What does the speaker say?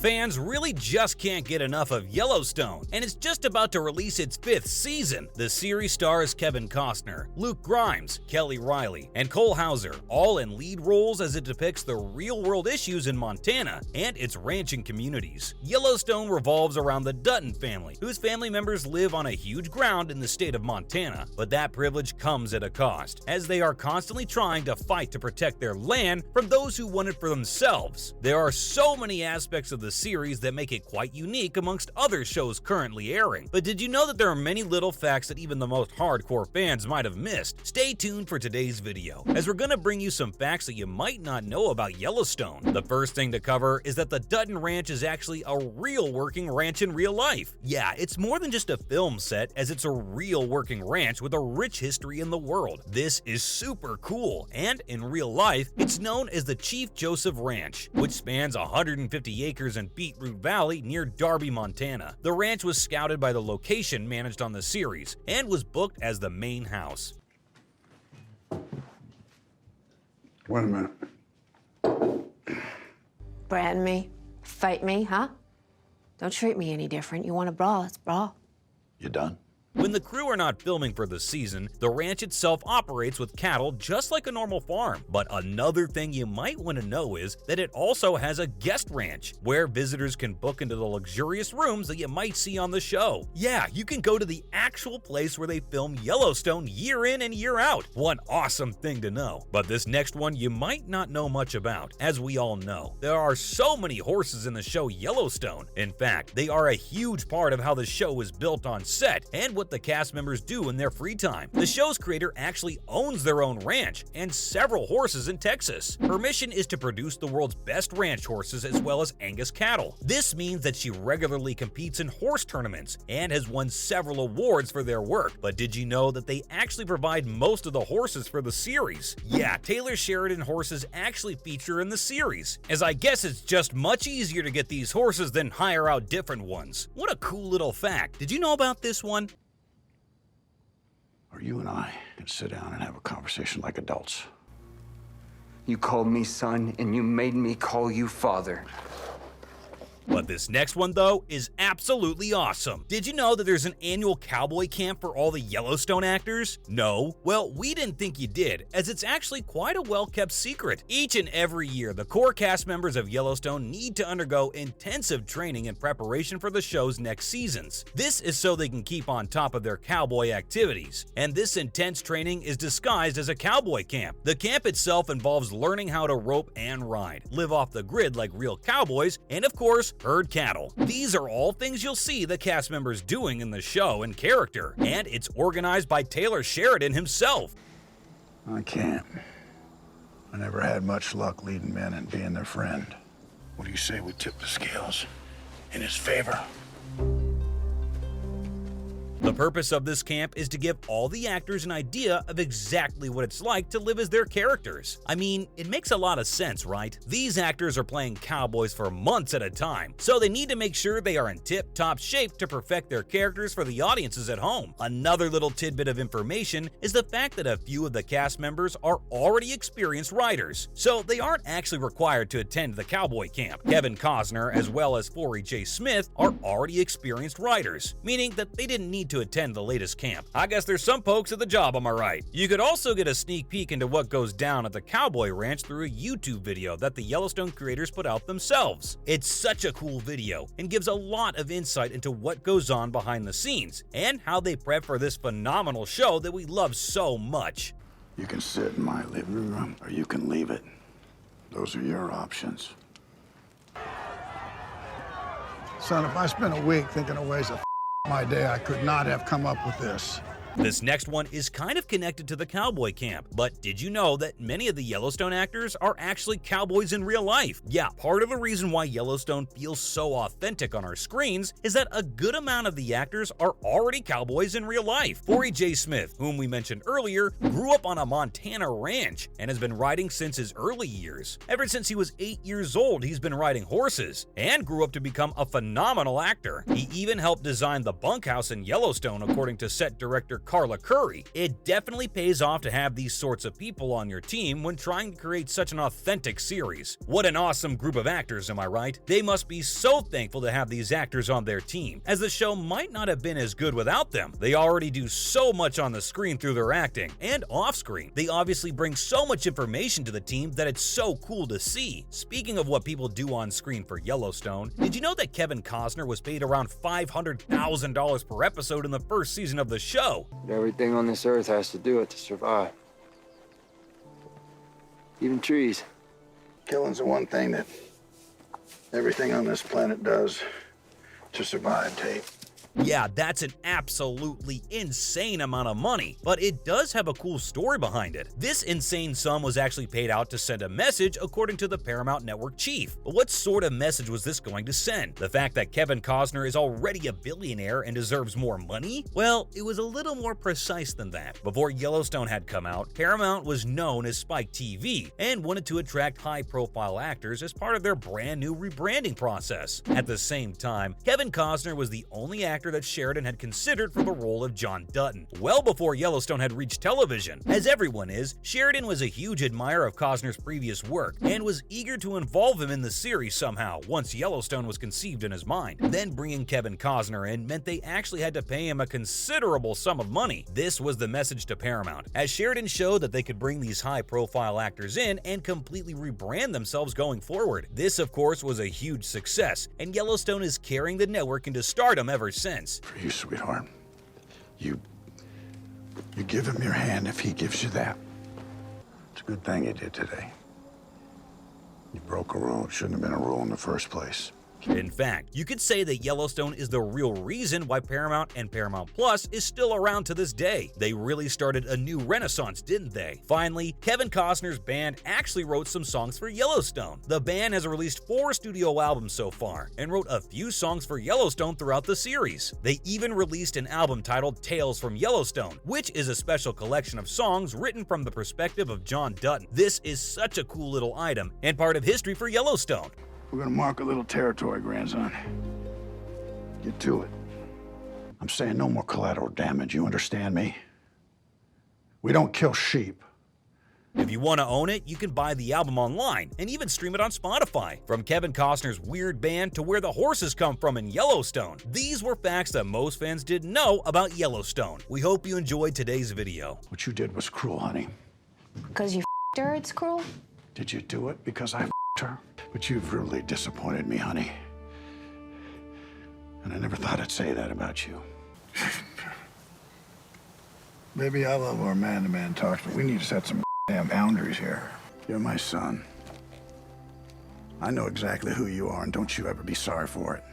Fans really just can't get enough of Yellowstone, and it's just about to release its 5th season. The series stars Kevin Costner, Luke Grimes, Kelly Riley, and Cole Hauser, all in lead roles as it depicts the real-world issues in Montana and its ranching communities. Yellowstone revolves around the Dutton family, whose family members live on a huge ground in the state of Montana, but that privilege comes at a cost, as they are constantly trying to fight to protect their land from those who want it for themselves. There are so many aspects of the series that make it quite unique amongst other shows currently airing. But did you know that there are many little facts that even the most hardcore fans might have missed? Stay tuned for today's video, as we're gonna bring you some facts that you might not know about Yellowstone. The first thing to cover is that the Dutton Ranch is actually a real working ranch in real life. Yeah, it's more than just a film set, as it's a real working ranch with a rich history in the world. This is super cool, and in real life, it's known as the Chief Joseph Ranch, which spans 150 acres in Beetroot Valley near Darby, Montana. The ranch was scouted by the location managed on the series and was booked as the main house. Wait a minute. Brand me? Fight me, huh? Don't treat me any different. You want a brawl, let's brawl. You done? When the crew are not filming for the season, the ranch itself operates with cattle just like a normal farm. But another thing you might want to know is that it also has a guest ranch, where visitors can book into the luxurious rooms that you might see on the show. Yeah, you can go to the actual place where they film Yellowstone year in and year out. One awesome thing to know. But this next one you might not know much about. As we all know, there are so many horses in the show Yellowstone. In fact, they are a huge part of how the show is built on set and what the cast members do in their free time. The show's creator actually owns their own ranch and several horses in Texas. Her mission is to produce the world's best ranch horses as well as Angus cattle. This means that she regularly competes in horse tournaments and has won several awards for their work. But did you know that they actually provide most of the horses for the series? Yeah, Taylor Sheridan horses actually feature in the series, as I guess it's just much easier to get these horses than hire out different ones. What a cool little fact. Did you know about this one? Or you and I can sit down and have a conversation like adults. You called me son, and you made me call you father. But this next one, though, is absolutely awesome. Did you know that there's an annual cowboy camp for all the Yellowstone actors? No? Well, we didn't think you did, as it's actually quite a well-kept secret. Each and every year, the core cast members of Yellowstone need to undergo intensive training in preparation for the show's next seasons. This is so they can keep on top of their cowboy activities, and this intense training is disguised as a cowboy camp. The camp itself involves learning how to rope and ride, live off the grid like real cowboys, and of course, herd cattle. These are all things you'll see the cast members doing in the show in character, and it's organized by Taylor Sheridan himself. I can't. I never had much luck leading men and being their friend. What do you say we tip the scales in his favor? The purpose of this camp is to give all the actors an idea of exactly what it's like to live as their characters. I mean, it makes a lot of sense, right? These actors are playing cowboys for months at a time, so they need to make sure they are in tip-top shape to perfect their characters for the audiences at home. Another little tidbit of information is the fact that a few of the cast members are already experienced riders, so they aren't actually required to attend the cowboy camp. Kevin Costner, as well as Flixified J. Smith, are already experienced riders, meaning that they didn't need to attend the latest camp. I guess there's some pokes at the job, am I right? You could also get a sneak peek into what goes down at the cowboy ranch through a YouTube video that the Yellowstone creators put out themselves. It's such a cool video and gives a lot of insight into what goes on behind the scenes and how they prep for this phenomenal show that we love so much. You can sit in my living room or you can leave it. Those are your options. Son, if I spent a week thinking of ways to my day, I could not have come up with this. This next one is kind of connected to the cowboy camp, but did you know that many of the Yellowstone actors are actually cowboys in real life? Yeah, part of the reason why Yellowstone feels so authentic on our screens is that a good amount of the actors are already cowboys in real life. Flixified J. Smith, whom we mentioned earlier, grew up on a Montana ranch and has been riding since his early years. Ever since he was 8 years old, he's been riding horses and grew up to become a phenomenal actor. He even helped design the bunkhouse in Yellowstone, according to set director Carla Curry. It definitely pays off to have these sorts of people on your team when trying to create such an authentic series. What an awesome group of actors, am I right? They must be so thankful to have these actors on their team, as the show might not have been as good without them. They already do so much on the screen through their acting, and off-screen. They obviously bring so much information to the team that it's so cool to see. Speaking of what people do on screen for Yellowstone, did you know that Kevin Costner was paid around $500,000 per episode in the first season of the show? Everything on this earth has to do it to survive. Even trees. Killing's the one thing that everything on this planet does to survive, Tate. Yeah, that's an absolutely insane amount of money, but it does have a cool story behind it. This insane sum was actually paid out to send a message, according to the Paramount Network chief. But what sort of message was this going to send? The fact that Kevin Costner is already a billionaire and deserves more money? Well, it was a little more precise than that. Before Yellowstone had come out, Paramount was known as Spike TV and wanted to attract high-profile actors as part of their brand new rebranding process. At the same time, Kevin Costner was the only actor that Sheridan had considered for the role of John Dutton, well before Yellowstone had reached television. As everyone is, Sheridan was a huge admirer of Costner's previous work and was eager to involve him in the series somehow once Yellowstone was conceived in his mind. Then bringing Kevin Costner in meant they actually had to pay him a considerable sum of money. This was the message to Paramount, as Sheridan showed that they could bring these high-profile actors in and completely rebrand themselves going forward. This, of course, was a huge success, and Yellowstone is carrying the network into stardom ever since. For you, sweetheart. You give him your hand if he gives you that. It's a good thing you did today. You broke a rule. It shouldn't have been a rule in the first place. In fact, you could say that Yellowstone is the real reason why Paramount and Paramount Plus is still around to this day. They really started a new renaissance, didn't they? Finally, Kevin Costner's band actually wrote some songs for Yellowstone. The band has released 4 studio albums so far and wrote a few songs for Yellowstone throughout the series. They even released an album titled Tales from Yellowstone, which is a special collection of songs written from the perspective of John Dutton. This is such a cool little item and part of history for Yellowstone. We're gonna mark a little territory, grandson. Get to it. I'm saying no more collateral damage, you understand me? We don't kill sheep. If you want to own it, you can buy the album online and even stream it on Spotify. From Kevin Costner's weird band to where the horses come from in Yellowstone. These were facts that most fans didn't know about Yellowstone. We hope you enjoyed today's video. What you did was cruel, honey. Because you f***ed her, it's cruel? Did you do it because I f***ed her? But you've really disappointed me, honey. And I never thought I'd say that about you. Baby, I love our man-to-man talks, but we need to set some damn boundaries here. You're my son. I know exactly who you are, and don't you ever be sorry for it.